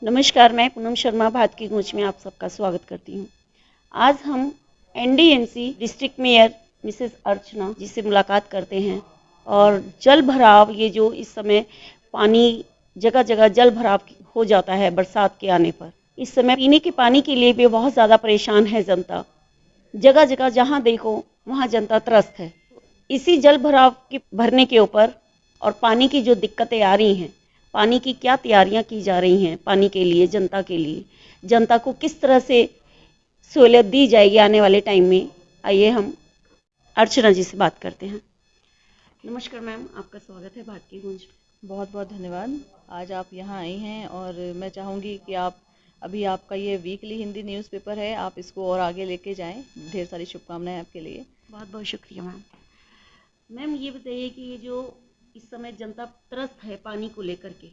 नमस्कार, मैं पूनम शर्मा भारत की गूंज में आप सबका स्वागत करती हूँ। आज हम एनडीएमसी डिस्ट्रिक्ट मेयर मिसेस अर्चना जी से मुलाकात करते हैं और जल भराव, ये जो इस समय पानी जगह जगह जल भराव हो जाता है बरसात के आने पर, इस समय पीने के पानी के लिए भी बहुत ज़्यादा परेशान है जनता। जगह जगह जहाँ देखो वहाँ जनता त्रस्त है। इसी जल भराव के भरने के ऊपर और पानी की जो दिक्कतें आ रही हैं, पानी की क्या तैयारियां की जा रही हैं पानी के लिए, जनता को किस तरह से सहूलियत दी जाएगी आने वाले टाइम में, आइए हम अर्चना जी से बात करते हैं। नमस्कार मैम, आपका स्वागत है भारत की गूंज। बहुत बहुत धन्यवाद। आज आप यहाँ आई हैं और मैं चाहूँगी कि आप अभी आपका ये वीकली हिंदी न्यूज़पेपर है, आप इसको और आगे लेके जाएं। ढेर सारी शुभकामनाएं आपके लिए। बहुत बहुत शुक्रिया मैम। मैम ये बताइए कि ये जो इस समय जनता त्रस्त है पानी को लेकर के,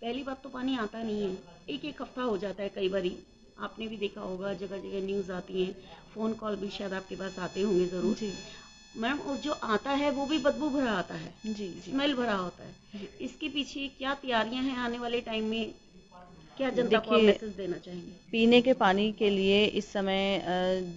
पहली बात तो पानी आता नहीं है, एक एक हफ्ता हो जाता है कई बारी, आपने भी देखा होगा, जगह जगह न्यूज़ आती हैं, फ़ोन कॉल भी शायद आपके पास आते होंगे ज़रूर जी मैम। और जो आता है वो भी बदबू भरा आता है, जी स्मेल भरा होता है। इसके पीछे क्या तैयारियां हैं आने वाले टाइम में, क्या जनता को आप देखिए, मैसेज देना चाहेंगे? पीने के पानी के लिए इस समय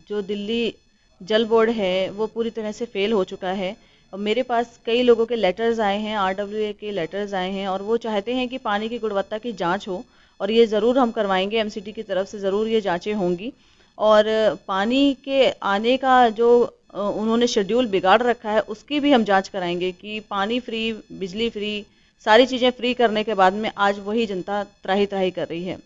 जो दिल्ली जल बोर्ड है वो पूरी तरह से फेल हो चुका है। और मेरे पास कई लोगों के लेटर्स आए हैं, आरडब्ल्यूए के लेटर्स आए हैं, और वो चाहते हैं कि पानी की गुणवत्ता की जांच हो, और ये ज़रूर हम करवाएंगे। एमसीडी की तरफ से ज़रूर ये जांचें होंगी। और पानी के आने का जो उन्होंने शेड्यूल बिगाड़ रखा है उसकी भी हम जांच कराएंगे कि पानी फ्री, बिजली फ्री, सारी चीज़ें फ्री करने के बाद में आज वही जनता त्राही त्राही कर रही है।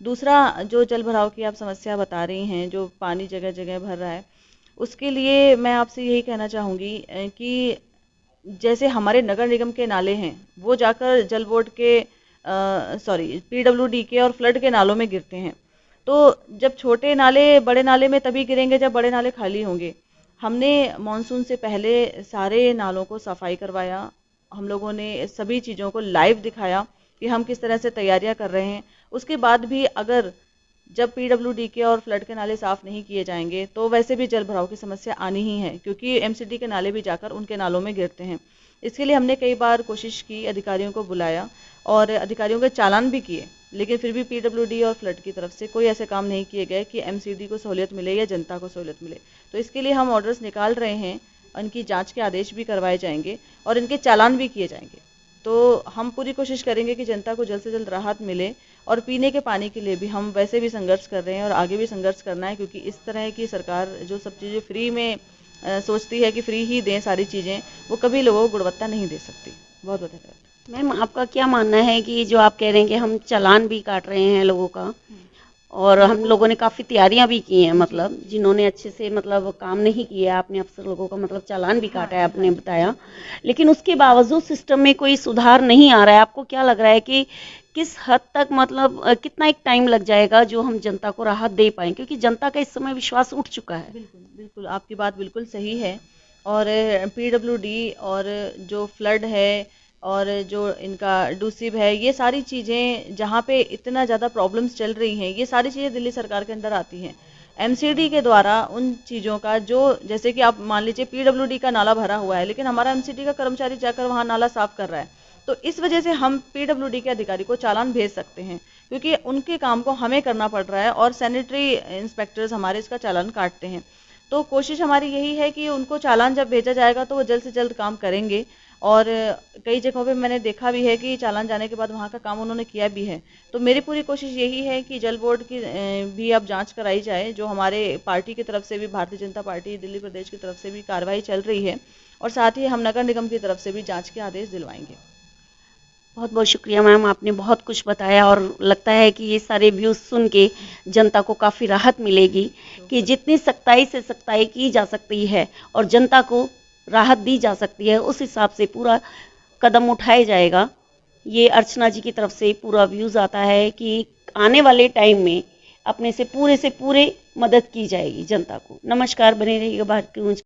दूसरा, जो जल भराव की आप समस्या बता रही हैं, जो पानी जगह जगह भर रहा है, उसके लिए मैं आपसे यही कहना चाहूँगी कि जैसे हमारे नगर निगम के नाले हैं वो जाकर जल बोर्ड के पीडब्ल्यूडी के और फ्लड के नालों में गिरते हैं। तो जब छोटे नाले बड़े नाले में तभी गिरेंगे जब बड़े नाले खाली होंगे। हमने मानसून से पहले सारे नालों को सफाई करवाया, हम लोगों ने सभी चीज़ों को लाइव दिखाया कि हम किस तरह से तैयारियां कर रहे हैं। उसके बाद भी अगर जब पीडब्ल्यूडी के और फ्लड के नाले साफ नहीं किए जाएंगे तो वैसे भी जल भराव की समस्या आनी ही है, क्योंकि एमसीडी के नाले भी जाकर उनके नालों में गिरते हैं। इसके लिए हमने कई बार कोशिश की, अधिकारियों को बुलाया और अधिकारियों के चालान भी किए, लेकिन फिर भी पीडब्ल्यूडी और फ्लड की तरफ से कोई ऐसे काम नहीं किए गए कि एमसीडी को सहूलियत मिले या जनता को सहूलियत मिले। तो इसके लिए हम ऑर्डर्स निकाल रहे हैं, इनकी जांच के आदेश भी करवाए जाएंगे और इनके चालान भी किए जाएंगे। तो हम पूरी कोशिश करेंगे कि जनता को जल्द से जल्द राहत मिले। और पीने के पानी के लिए भी हम वैसे भी संघर्ष कर रहे हैं और आगे भी संघर्ष करना है, क्योंकि इस तरह की सरकार जो सब चीज़ें फ्री में सोचती है कि फ्री ही दें सारी चीज़ें, वो कभी लोगों को गुणवत्ता नहीं दे सकती। बहुत बहुत धन्यवाद। मैम आपका क्या मानना है कि जो आप कह रहे हैं कि हम चालान भी काट रहे हैं लोगों का, और हम लोगों ने काफ़ी तैयारियां भी की हैं, मतलब जिन्होंने अच्छे से मतलब काम नहीं किया, आपने अफसर लोगों का मतलब चालान भी काटा है, आपने बताया, लेकिन उसके बावजूद सिस्टम में कोई सुधार नहीं आ रहा है। आपको क्या लग रहा है कि किस हद तक, मतलब कितना एक टाइम लग जाएगा जो हम जनता को राहत दे पाएँ, क्योंकि जनता का इस समय विश्वास उठ चुका है? बिल्कुल बिल्कुल, आपकी बात बिल्कुल सही है। और पीडब्ल्यूडी और जो फ्लड है और जो इनका डूसिब है, ये सारी चीज़ें जहाँ पे इतना ज़्यादा प्रॉब्लम्स चल रही हैं, ये सारी चीज़ें दिल्ली सरकार के अंदर आती हैं। एमसीडी के द्वारा उन चीज़ों का, जो जैसे कि आप मान लीजिए पीडब्ल्यूडी का नाला भरा हुआ है, लेकिन हमारा एमसीडी का कर्मचारी जाकर वहाँ नाला साफ कर रहा है, तो इस वजह से हम पीडब्ल्यूडी के अधिकारी को चालान भेज सकते हैं, क्योंकि उनके काम को हमें करना पड़ रहा है और सैनिटरी इंस्पेक्टर्स हमारे इसका चालान काटते हैं। तो कोशिश हमारी यही है कि उनको चालान जब भेजा जाएगा तो वो जल्द से जल्द काम करेंगे। और कई जगहों पे मैंने देखा भी है कि चालान जाने के बाद वहाँ का काम उन्होंने किया भी है। तो मेरी पूरी कोशिश यही है कि जल बोर्ड की भी अब जांच कराई जाए, जो हमारे पार्टी की तरफ से भी, भारतीय जनता पार्टी दिल्ली प्रदेश की तरफ से भी कार्रवाई चल रही है, और साथ ही हम नगर निगम की तरफ से भी जाँच के आदेश दिलवाएंगे। बहुत बहुत शुक्रिया मैम, आपने बहुत कुछ बताया और लगता है कि ये सारे व्यूज़ सुन के जनता को काफ़ी राहत मिलेगी कि जितनी सख्ताई से सख्ताई की जा सकती है और जनता को राहत दी जा सकती है, उस हिसाब से पूरा कदम उठाया जाएगा। ये अर्चना जी की तरफ से पूरा व्यूज़ आता है कि आने वाले टाइम में अपने से पूरे मदद की जाएगी जनता को। नमस्कार, बने रहिएगा भारत की गूंज।